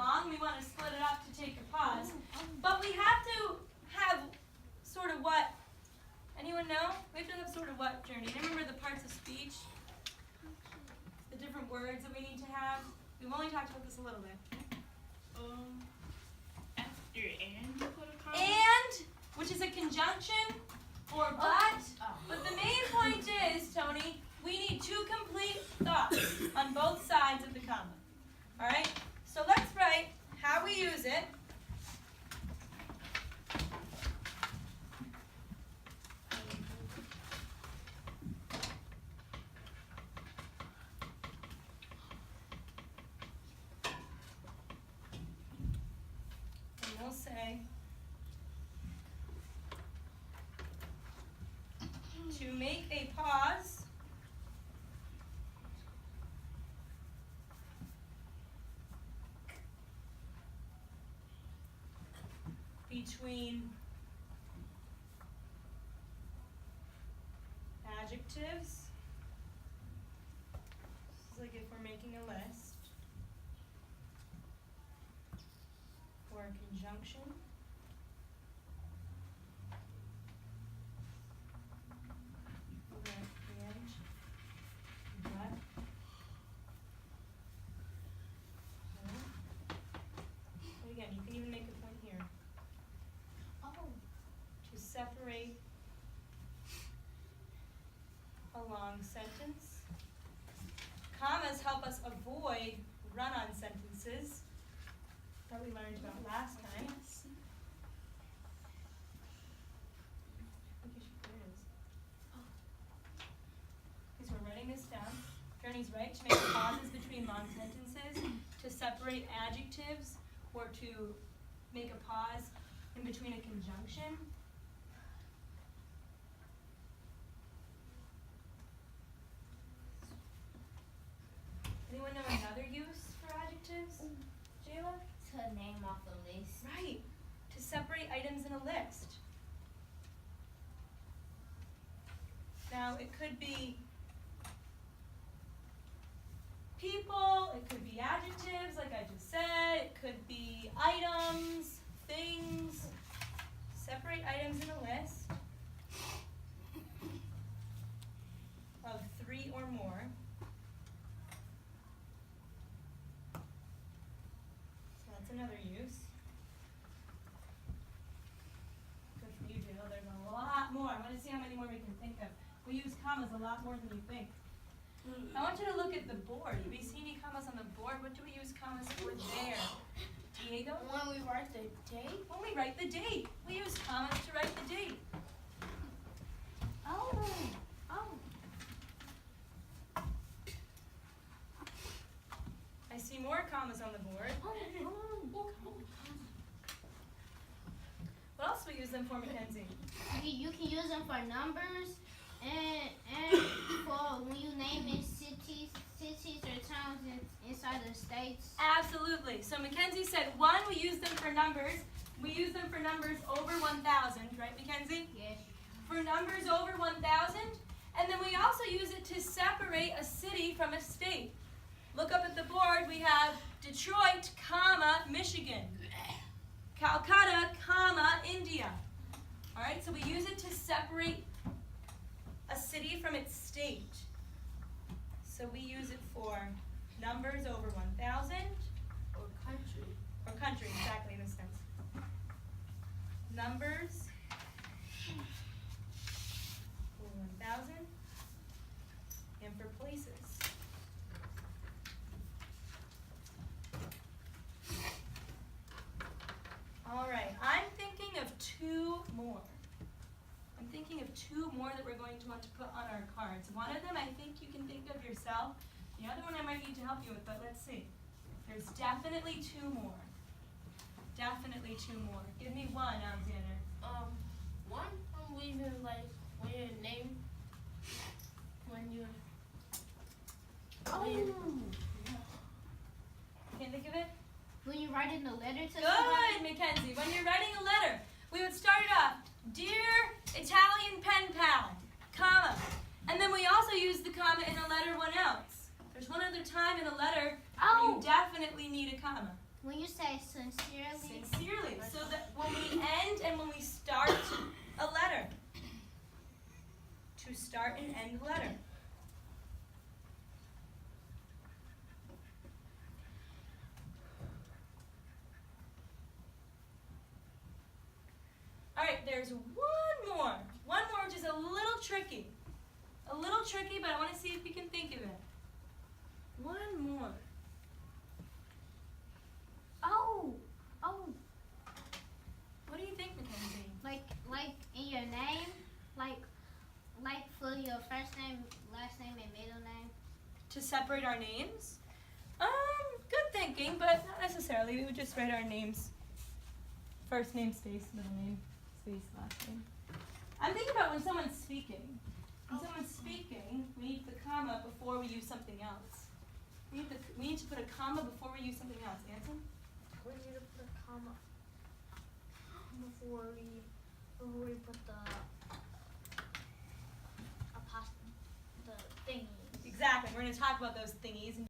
long. We want to split it up to take a pause. But we have to have sort of what? Anyone know? We have to have sort of what, Journey? Remember the parts of speech? The different words that we need to have? We've only talked about this a little bit. After and you put a comma? And, which is a conjunction, or but. But the main point is, Tony, we need two complete thoughts on both sides of the comma. All right? So let's write how we use it. And we'll say to make a pause between adjectives. This is like if we're making a list. Or a conjunction. Again, you can even make a point here. To separate a long sentence. Commas help us avoid run-on sentences that we learned about last time. Okay, so we're writing this down. Journey's right, to make pauses between long sentences, to separate adjectives, or to make a pause in between a conjunction. Anyone know another use for adjectives? Jayla? To name off the list. Right. To separate items in a list. Now, it could be people, it could be adjectives, like I just said, it could be items, things. Separate items in a list of 3 or more. So that's another use. Good for you, Jill. There's a lot more. I want to see how many more we can think of. We use commas a lot more than you think. I want you to look at the board. Do we see any commas on the board? What do we use commas for there? Diego? When we write the date? When we write the date. We use commas to write the date. Oh. I see more commas on the board. What else do we use them for, Mackenzie? You can use them for numbers and for when you name it cities or towns inside the states. Absolutely. So Mackenzie said, one, we use them for numbers. We use them for numbers over 1,000, right, Mackenzie? Yes. For numbers over 1,000. And then we also use it to separate a city from a state. Look up at the board. We have Detroit, comma, Michigan. Calcutta, comma, India. All right, so we use it to separate a city from its state. So we use it for numbers over 1,000. Or country. Or country, exactly, in this sense. Numbers over 1,000. And for places. All right, I'm thinking of 2 more. I'm thinking of 2 more that we're going to want to put on our cards. One of them I think you can think of yourself. The other one I might need to help you with, but let's see. There's definitely 2 more. Definitely 2 more. Give me one, Alexander. One when you when you name Can't think of it? when you're writing a letter to Good, somebody. Mackenzie. When you're writing a letter, we would start it off, Dear Italian pen pal, comma. And then we also use the comma in a letter one else. There's one other time in a letter where you definitely need a comma. When you say sincerely. Sincerely. So that when we end and when we start a letter. To start and end a letter. Alright, there's one more. One more which is a little tricky. A little tricky, but I want to see if you can think of it. One more. Oh. What do you think, Mackenzie? Like in your name, like for your first name, last name, and middle name. To separate our names? Good thinking, but not necessarily. We would just write our names. First name, space, middle name, space, last name. I'm thinking about when someone's speaking. When someone's speaking, we need the comma before we use something else. We need to put a comma before we use something else. Anson? We need to put a comma before we put the apostrophe, the thingy. Exactly. We're going to talk about those thingies.